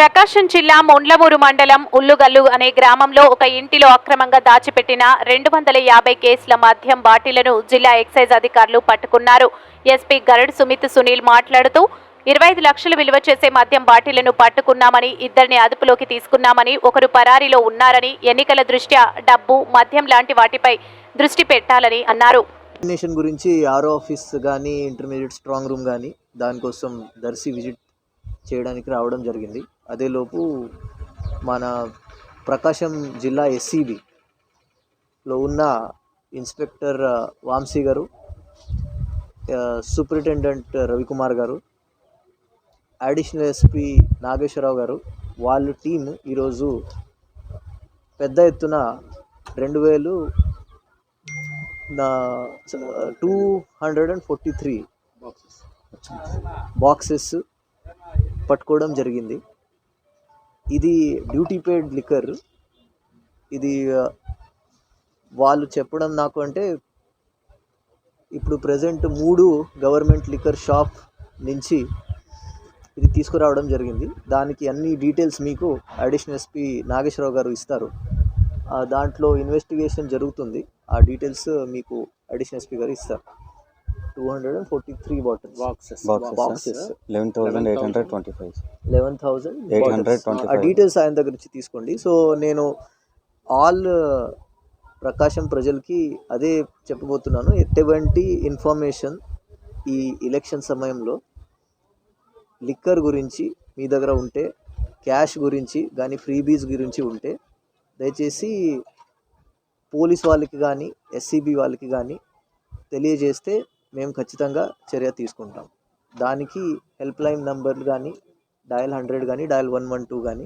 ప్రకాశం జిల్లా మొండ్లమూరు మండలం ఉల్లుగల్లు అనే గ్రామంలో ఒక ఇంటిలో అక్రమంగా దాచిపెట్టిన 250 కేసుల మద్యం బాటిళ్లను జిల్లా ఎక్సైజ్ అధికారులు పట్టుకున్నారు. ఎస్పీ గరుడ్ సుమిత్ సునీల్ మాట్లాడుతూ 25 లక్షలు విలువ చేసే మద్యం బాటిళ్లను పట్టుకున్నామని, ఇద్దరిని అదుపులోకి తీసుకున్నామని, ఒకరు పరారీలో ఉన్నారని, ఎన్నికల దృష్ట్యా డబ్బు, మద్యం లాంటి వాటిపై దృష్టి పెట్టాలని అన్నారు. గురించి ఆర్ఓ ఆఫీస్ కానీ ఇంటర్మీడియట్ స్ట్రాంగ్ రూమ్ కానీ దానికోసం దర్శి విజిట్ చేయడానికి రావడం జరిగింది. అదేలోపు మన ప్రకాశం జిల్లా ఎస్సీబీలో ఉన్న ఇన్స్పెక్టర్ వాంసీ గారు, సూపరింటెండెంట్ రవికుమార్ గారు, అడిషనల్ ఎస్పీ నాగేశ్వరరావు గారు వాళ్ళ టీం ఈరోజు పెద్ద ఎత్తున 243 బాక్సెస్ పట్టుకోవడం జరిగింది. ఇది డ్యూటీ పెయిడ్ లిక్కర్. ఇది వాళ్ళు చెప్పడం నాకు అంటే ఇప్పుడు ప్రజెంట్ 3 గవర్నమెంట్ లిక్కర్ షాప్ నుంచి ఇది తీసుకురావడం జరిగింది. దానికి అన్ని డీటెయిల్స్ మీకు అడిషనల్ ఎస్పీ నాగేశ్వరరావు గారు ఇస్తారు. దాంట్లో ఇన్వెస్టిగేషన్ జరుగుతుంది. ఆ డీటెయిల్స్ మీకు అడిషనల్ ఎస్పీ గారు ఇస్తారు. 243 బాక్సెస్ 11,825 ఆ డీటెయిల్స్ ఆయన దగ్గర నుంచి తీసుకోండి. సో నేను ఆల్ ప్రకాశం ప్రజలకి అదే చెప్పబోతున్నాను. ఎటువంటి ఇన్ఫర్మేషన్ ఈ ఎలక్షన్ సమయంలో లిక్కర్ గురించి మీ దగ్గర ఉంటే, క్యాష్ గురించి కానీ, ఫ్రీబీస్ గురించి ఉంటే దయచేసి పోలీస్ వాళ్ళకి కానీ, ఎస్సీబీ వాళ్ళకి కానీ తెలియజేస్తే మేము ఖచ్చితంగా చర్య తీసుకుంటాం. దానికి హెల్ప్ లైన్ నంబర్లు కానీ, డయల్ 100 కానీ, డయల్ 112 కానీ